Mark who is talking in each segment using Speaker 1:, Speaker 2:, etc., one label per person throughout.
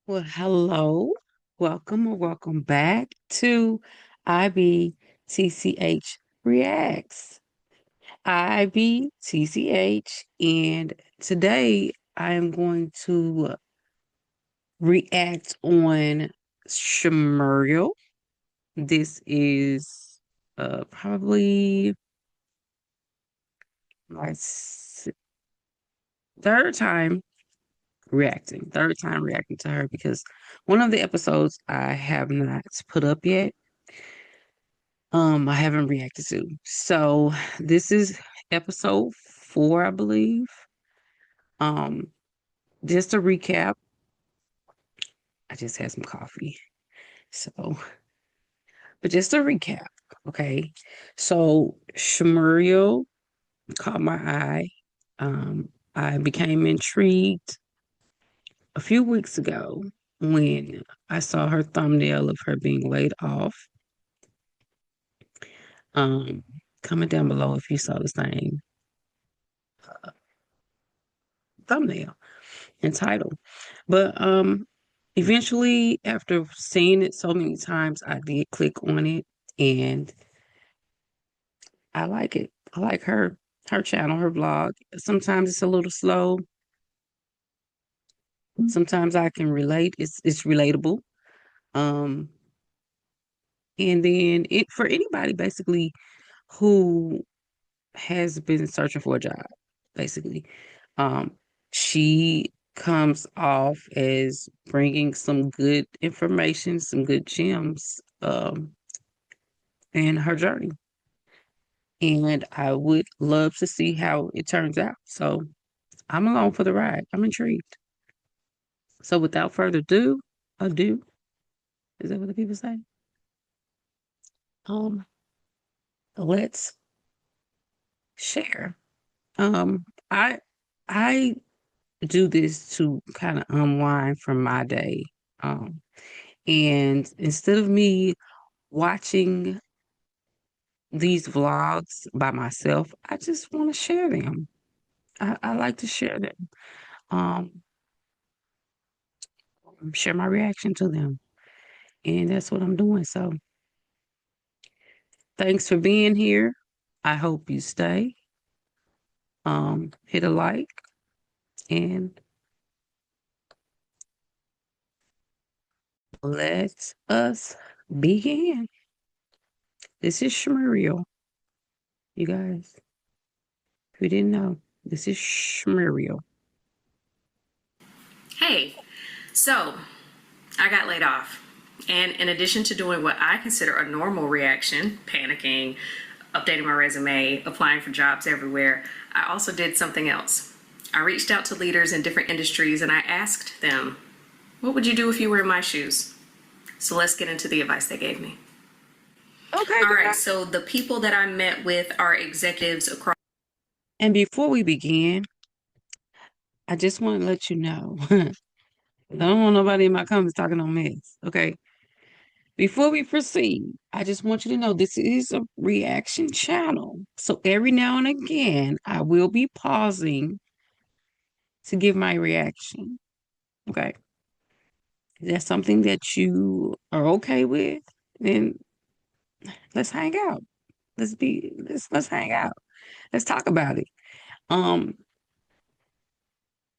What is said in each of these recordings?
Speaker 1: Well, hello. Welcome or welcome back to IBTCH Reacts. IBTCH, and today I am going to react on Schmuriel. This is probably my third time third time reacting to her because one of the episodes I have not put up yet. I haven't reacted to. So this is episode 4, I believe. Um, just a recap. I just had some coffee. So, but just a recap. Okay. So Schmuriel caught my eye. I became intrigued a few weeks ago when I saw her thumbnail of her being laid off. Um, Comment down below if you saw the same thumbnail and title. But eventually after seeing it so many times, I did click on it and I like it. I like her channel, her vlog. Sometimes it's a little slow. Sometimes I can relate. It's relatable. Um and then it for anybody basically who has been searching for a job, basically. Um, she comes off as bringing some good information, some good gems, in her journey. And I would love to see how it turns out. So I'm along for the ride. I'm intrigued. So without further ado, is that what the people say? Um, let's share. Um, I I do this to kind of unwind from my day. Um, and instead of me watching these vlogs by myself, I just want to share them. I like to share them, um, share my reaction to them. And that's what I'm doing. So thanks for being here. I hope you stay. Hit a like and let us begin. This is Schmuriel, you guys. If you didn't know, this is Schmuriel.
Speaker 2: Hey, so I got laid off. And in addition to doing what I consider a normal reaction, panicking, updating my resume, applying for jobs everywhere, I also did something else. I reached out to leaders in different industries and I asked them, what would you do if you were in my shoes? So let's get into the advice they gave me.
Speaker 1: Okay,
Speaker 2: All right,
Speaker 1: girl.
Speaker 2: so the people that I met with are executives across.
Speaker 1: And before we begin, I just want to let you know, I don't want nobody in my comments talking on mess. Okay. Before we proceed, I just want you to know this is a reaction channel. So every now and again, I will be pausing to give my reaction. Okay. If that's something that you are okay with, then let's hang out. Let's hang out. Let's talk about it. Um,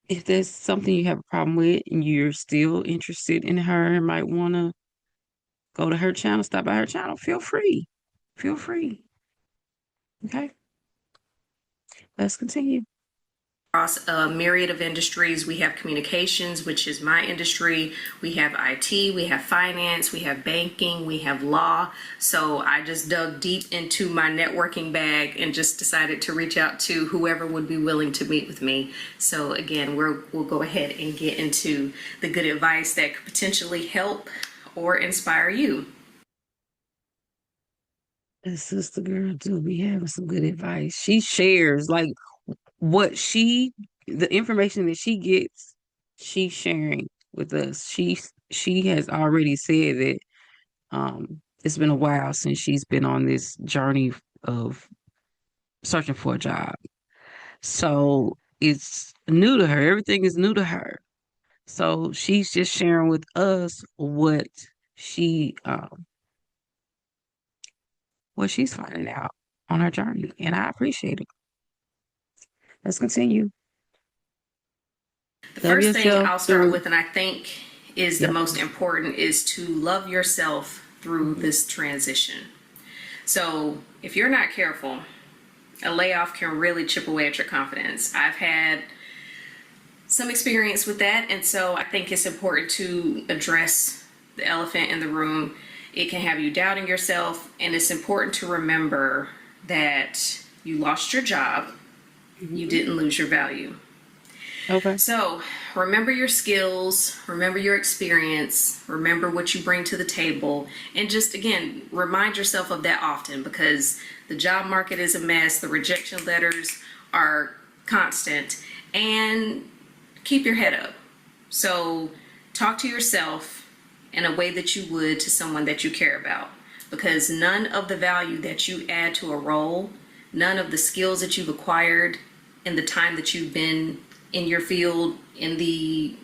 Speaker 1: if there's something you have a problem with and you're still interested in her and might want to go to her channel, stop by her channel, feel free. Feel free. Okay, let's continue.
Speaker 2: Across a myriad of industries. We have communications, which is my industry. We have IT, we have finance, we have banking, we have law. So I just dug deep into my networking bag and just decided to reach out to whoever would be willing to meet with me. So again, we'll go ahead and get into the good advice that could potentially help or inspire you.
Speaker 1: That sister girl do be having some good advice. She shares like what the information that she gets, she's sharing with us. She has already said that it's been a while since she's been on this journey of searching for a job. So it's new to her. Everything is new to her. So she's just sharing with us she what she's finding out on her journey, and I appreciate it. Let's continue.
Speaker 2: The
Speaker 1: Love
Speaker 2: first thing
Speaker 1: yourself
Speaker 2: I'll start
Speaker 1: through.
Speaker 2: with, and I think is the
Speaker 1: Yep.
Speaker 2: most important, is to love yourself through
Speaker 1: Mhm.
Speaker 2: this transition. So if you're not careful, a layoff can really chip away at your confidence. I've had some experience with that, and so I think it's important to address the elephant in the room. It can have you doubting yourself, and it's important to remember that you lost your job, you
Speaker 1: Mhm.
Speaker 2: didn't lose your value.
Speaker 1: Okay.
Speaker 2: So remember your skills, remember your experience, remember what you bring to the table, and just again, remind yourself of that often, because the job market is a mess, the rejection letters are constant, and keep your head up. So talk to yourself in a way that you would to someone that you care about, because none of the value that you add to a role, none of the skills that you've acquired in the time that you've been in your field, in the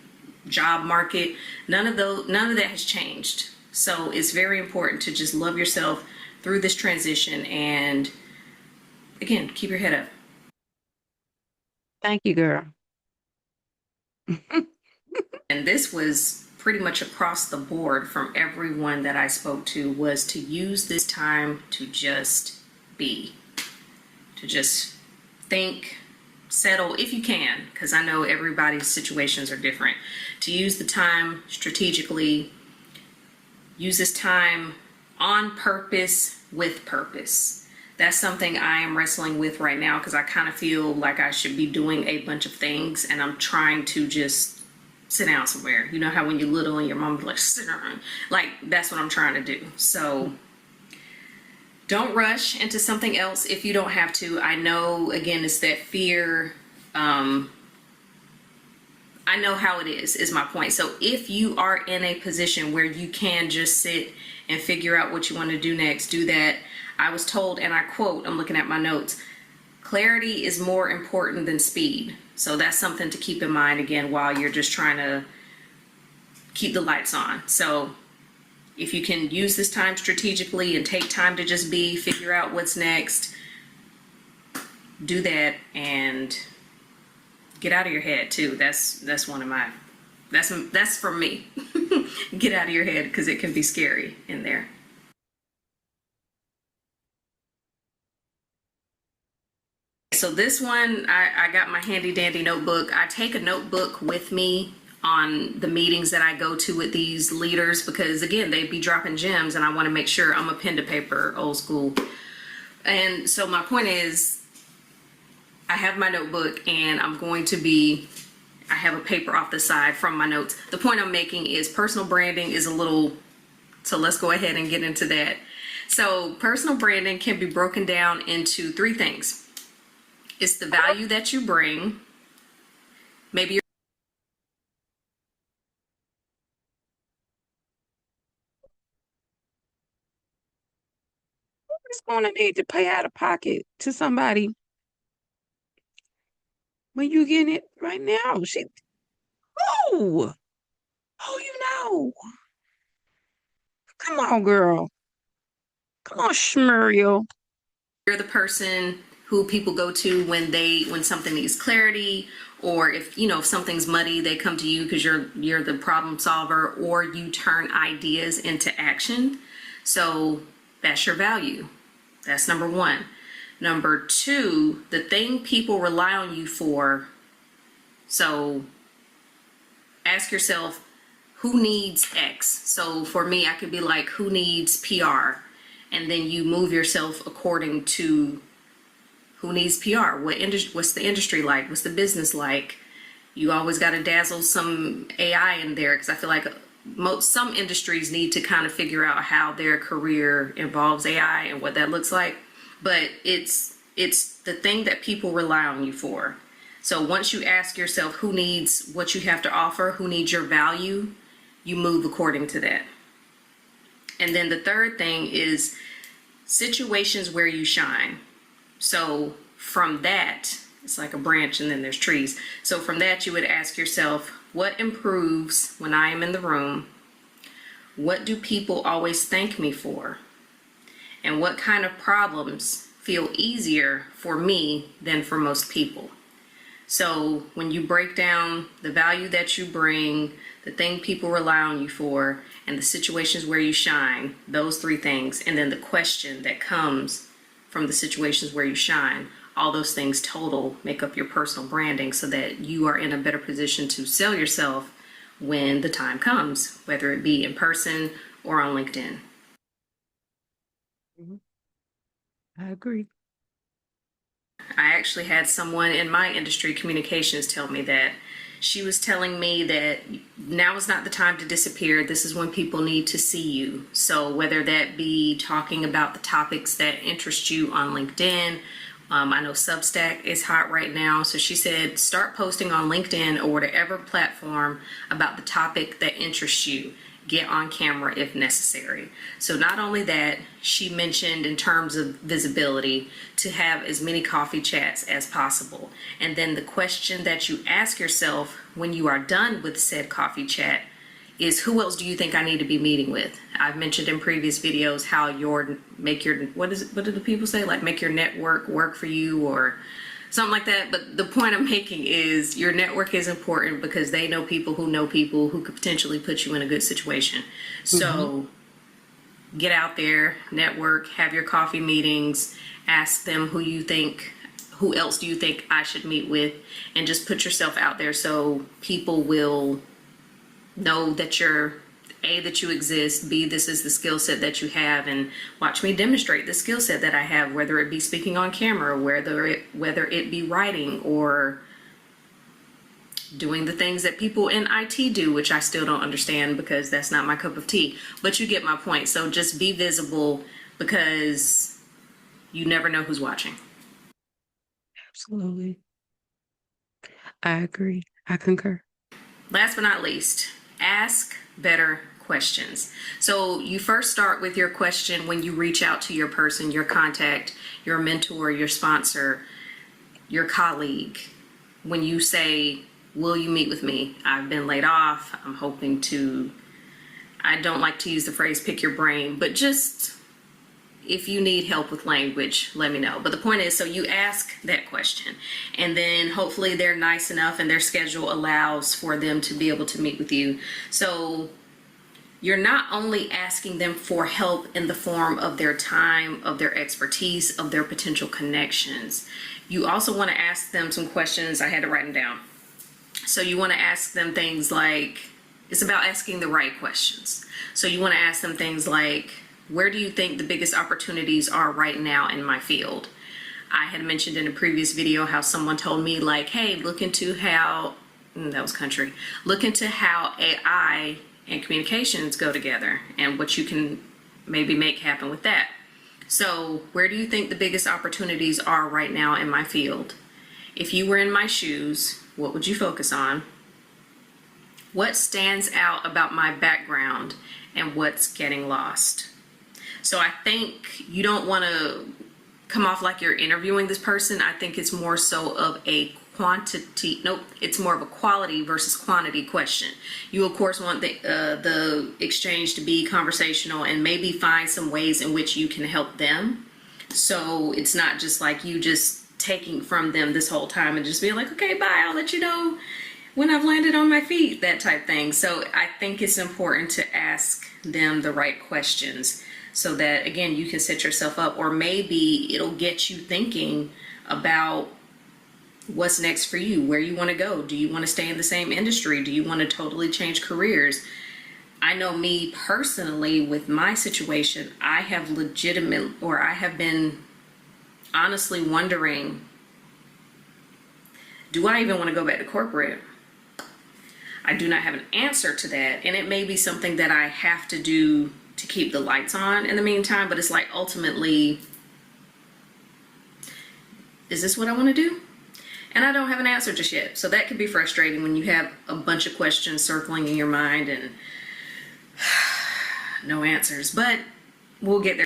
Speaker 2: job market, none of that has changed. So it's very important to just love yourself through this transition, and again, keep your head up.
Speaker 1: Thank you, girl.
Speaker 2: And this was pretty much across the board from everyone that I spoke to, was to use this time to just be, to just think, settle if you can, because I know everybody's situations are different. To use the time strategically, use this time on purpose, with purpose. That's something I am wrestling with right now, because I kind of feel like I should be doing a bunch of things, and I'm trying to just sit down somewhere. You know how when you're little and your mom's like, sit down? Like, that's what I'm trying to do. So don't rush into something else if you don't have to. I know, again, it's that fear. I know how it is my point. So if you are in a position where you can just sit and figure out what you want to do next, do that. I was told, and I quote, I'm looking at my notes, clarity is more important than speed. So that's something to keep in mind, again, while you're just trying to keep the lights on. So if you can use this time strategically and take time to just be, figure out what's next, do that, and get out of your head too. That's one of my, that's for me. Get out of your head, because it can be scary in there. So this one, I got my handy dandy notebook. I take a notebook with me on the meetings that I go to with these leaders, because again, they be dropping gems, and I want to make sure I'm a pen to paper, old school. And so my point is, I have my notebook, and I have a paper off the side from my notes. The point I'm making is personal branding is a little, so let's go ahead and get into that. So personal branding can be broken down into three things. It's the value that you bring. Maybe you're
Speaker 1: Just going to need to pay out of pocket to somebody when you getting it right now. Oh, oh, come on, girl. Come on, Schmuriel.
Speaker 2: the person who people go to when something needs clarity, or if something's muddy, they come to you because you're the problem solver, or you turn ideas into action. So that's your value. That's number one. Number two, the thing people rely on you for. So ask yourself, who needs X? So for me, I could be like, who needs PR? And then you move yourself according to who needs PR. What's the industry like? What's the business like? You always got to dazzle some AI in there, because I feel like some industries need to kind of figure out how their career involves AI and what that looks like. But it's the thing that people rely on you for. So once you ask yourself who needs what you have to offer, who needs your value, you move according to that. And then the third thing is situations where you shine. So from that, It's like a branch and then there's trees. So from that, you would ask yourself, what improves when I am in the room? What do people always thank me for? And what kind of problems feel easier for me than for most people? So when you break down the value that you bring, the thing people rely on you for, and the situations where you shine, those three things, and then the question that comes from the situations where you shine, all those things total make up your personal branding so that you are in a better position to sell yourself when the time comes, whether it be in person or on LinkedIn.
Speaker 1: Mhm. I agree.
Speaker 2: I actually had someone in my industry, communications, tell me that. She was telling me that now is not the time to disappear. This is when people need to see you. So, whether that be talking about the topics that interest you on LinkedIn, I know Substack is hot right now. So, she said, start posting on LinkedIn or whatever platform about the topic that interests you. Get on camera if necessary. So not only that, she mentioned in terms of visibility to have as many coffee chats as possible. And then the question that you ask yourself when you are done with said coffee chat is, who else do you think I need to be meeting with? I've mentioned in previous videos how what do the people say? Like, make your network work for you, or something like that. But the point I'm making is your network is important because they know people who could potentially put you in a good situation.
Speaker 1: Hmm.
Speaker 2: So get out there, network, have your coffee meetings, ask them who else do you think I should meet with, and just put yourself out there so people will know that that you exist, B, this is the skill set that you have, and watch me demonstrate the skill set that I have, whether it be speaking on camera, whether it be writing or doing the things that people in IT do, which I still don't understand because that's not my cup of tea. But you get my point. So just be visible because you never know who's watching.
Speaker 1: Absolutely. I agree. I concur.
Speaker 2: Last but not least, ask better questions. So you first start with your question when you reach out to your person, your contact, your mentor, your sponsor, your colleague. When you say, will you meet with me? I've been laid off. I'm hoping to, I don't like to use the phrase pick your brain, but just if you need help with language, let me know. But the point is, so you ask that question, and then hopefully they're nice enough and their schedule allows for them to be able to meet with you. So you're not only asking them for help in the form of their time, of their expertise, of their potential connections. You also want to ask them some questions. I had to write them down. So you want to ask them things like, it's about asking the right questions. So you want to ask them things like, where do you think the biggest opportunities are right now in my field? I had mentioned in a previous video how someone told me, like, hey, look into how, that was country, look into how AI and communications go together and what you can maybe make happen with that. So where do you think the biggest opportunities are right now in my field? If you were in my shoes, what would you focus on? What stands out about my background and what's getting lost? So I think you don't want to come off like you're interviewing this person. I think it's more so of a it's more of a quality versus quantity question. You of course want the exchange to be conversational and maybe find some ways in which you can help them. So it's not just like you just taking from them this whole time and just being like, okay, bye, I'll let you know when I've landed on my feet, that type thing. So I think it's important to ask them the right questions so that, again, you can set yourself up, or maybe it'll get you thinking about what's next for you, where you want to go. Do you want to stay in the same industry? Do you want to totally change careers? I know me personally with my situation, I have been honestly wondering, do I even want to go back to corporate? I do not have an answer to that. And it may be something that I have to do to keep the lights on in the meantime, but it's like, ultimately, is this what I want to do? And I don't have an answer just yet. So that could be frustrating when you have a bunch of questions circling in your mind and no answers, but we'll get there.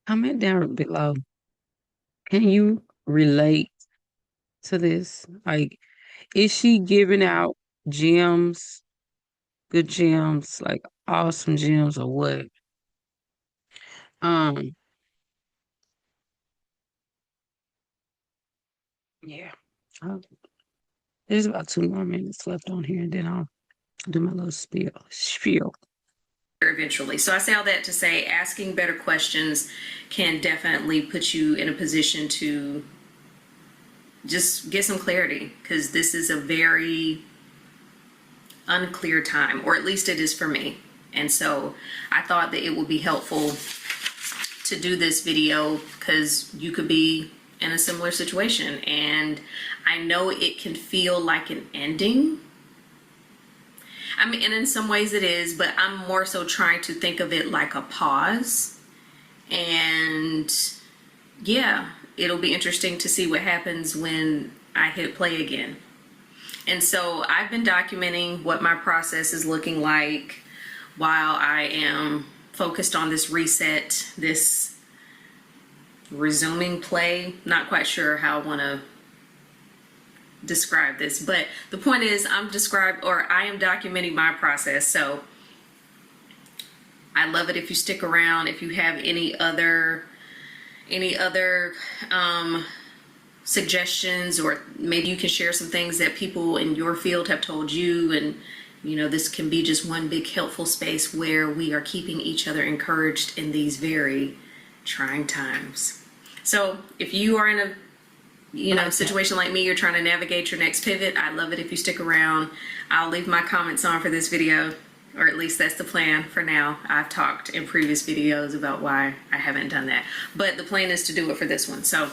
Speaker 1: Comment down below. Can you relate to this? Like, is she giving out gems, good gems, like awesome gems, or what? Um, yeah. Uh, there's about 2 more minutes left on here, and then I'll do my little spiel.
Speaker 2: Eventually. So I say all that to say asking better questions can definitely put you in a position to just get some clarity, because this is a very unclear time, or at least it is for me. And so I thought that it would be helpful to do this video because you could be in a similar situation. And I know it can feel like an ending. I mean, and in some ways it is, but I'm more so trying to think of it like a pause. And yeah, it'll be interesting to see what happens when I hit play again. And so I've been documenting what my process is looking like while I am focused on this reset, this resuming play. Not quite sure how I want to describe this, but the point is I am documenting my process. So I love it if you stick around. If you have any other suggestions, or maybe you can share some things that people in your field have told you, and this can be just one big helpful space where we are keeping each other encouraged in these very trying times. So if you are in a situation like me, you're trying to navigate your next pivot, I love it if you stick around. I'll leave my comments on for this video, or at least that's the plan for now. I've talked in previous videos about why I haven't done that, but the plan is to do it for this one. So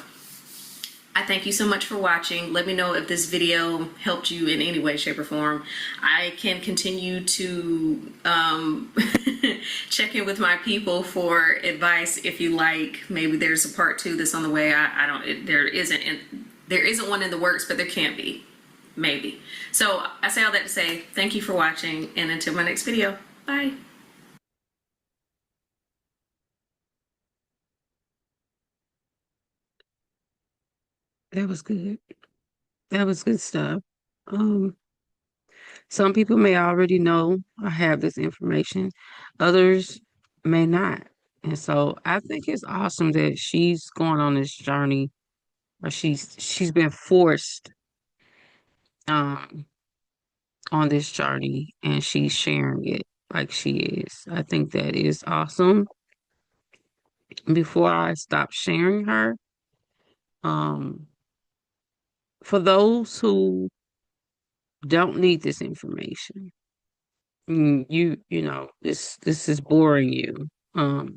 Speaker 2: I thank you so much for watching. Let me know if this video helped you in any way, shape, or form. I can continue to check in with my people for advice if you like. Maybe there's a part 2 that's on the way. There isn't one in the works, but there can be, maybe. So I say all that to say thank you for watching, and until my next video, bye.
Speaker 1: That was good. That was good stuff. Um, some people may already know or have this information, others may not. And so I think it's awesome that she's going on this journey, or she's been forced um on this journey, and she's sharing it like she is. I think that is awesome. Before I stop sharing her, um, for those who don't need this information, this is boring you.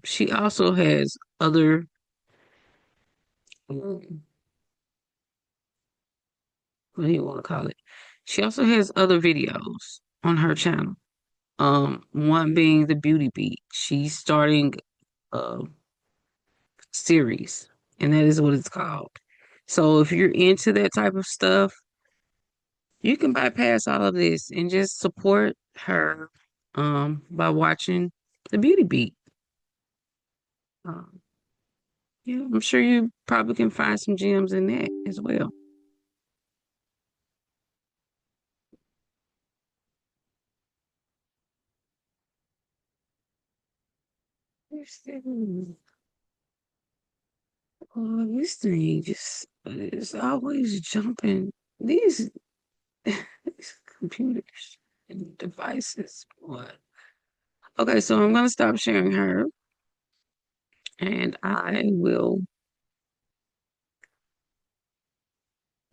Speaker 1: She also has other, what do you want to call it? She also has other videos on her channel. One being the Beauty Beat. She's starting a series, and that is what it's called. So if you're into that type of stuff, you can bypass all of this and just support her by watching the Beauty Beat. Um, yeah, I'm sure you probably can find some gems in that as well. Oh, this thing just is always jumping. These computers and devices. What? Okay, so I'm gonna stop sharing her, and I will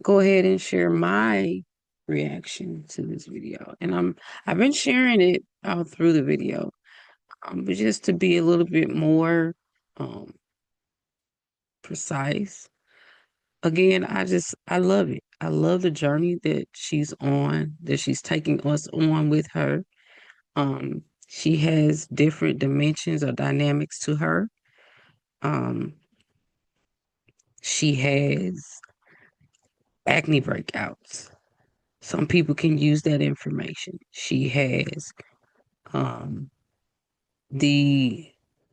Speaker 1: go ahead and share my reaction to this video. And I've been sharing it all through the video, but just to be a little bit more um precise. Again, I love it. I love the journey that she's on, that she's taking us on with her. She has different dimensions or dynamics to her. Um, she has acne breakouts. Some people can use that information. She has um the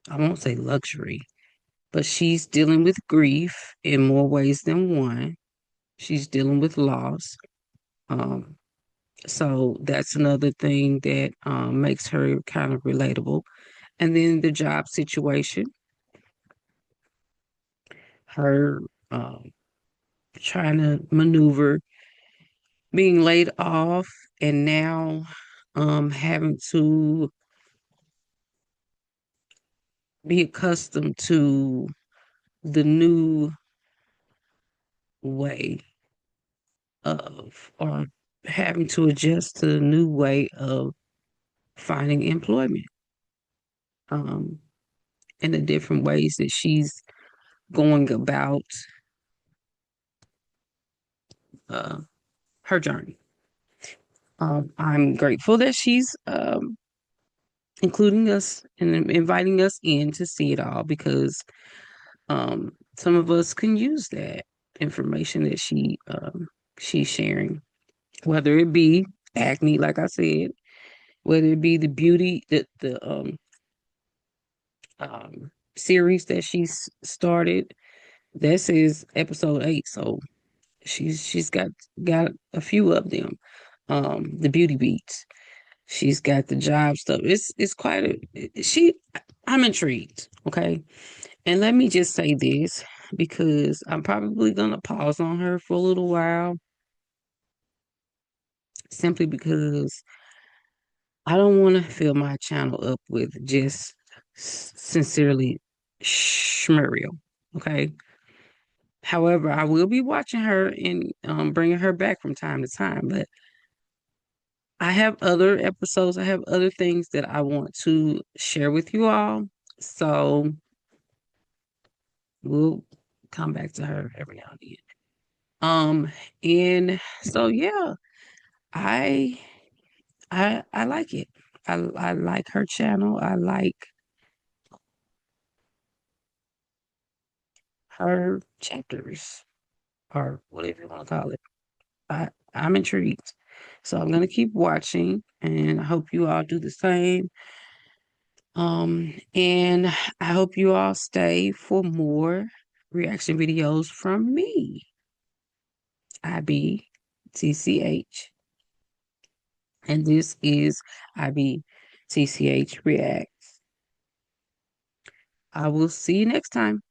Speaker 1: I won't say luxury, but she's dealing with grief in more ways than one. She's dealing with loss. Um, so that's another thing that makes her kind of relatable. And then the job situation, her um, trying to maneuver being laid off and now having to be accustomed to the new way or having to adjust to the new way of finding employment, um, and the different ways that she's going about uh, her journey. I'm grateful that she's including us and inviting us in to see it all because some of us can use that information that she's sharing, whether it be acne, like I said, whether it be the beauty the series that she's started. This is episode 8, so she's got a few of them. The beauty beats. She's got the job stuff. It's quite a she. I'm intrigued. Okay, and let me just say this because I'm probably gonna pause on her for a little while, simply because I don't want to fill my channel up with just sincerely Schmuriel. Okay. However, I will be watching her and bringing her back from time to time. But I have other episodes, I have other things that I want to share with you all. So we'll come back to her every now and then. And so yeah, I I like it. I like her channel. I like her chapters or whatever you want to call it. I'm intrigued. So I'm gonna keep watching and I hope you all do the same. And I hope you all stay for more reaction videos from me. IBTCH. And this is IBTCH React. I will see you next time.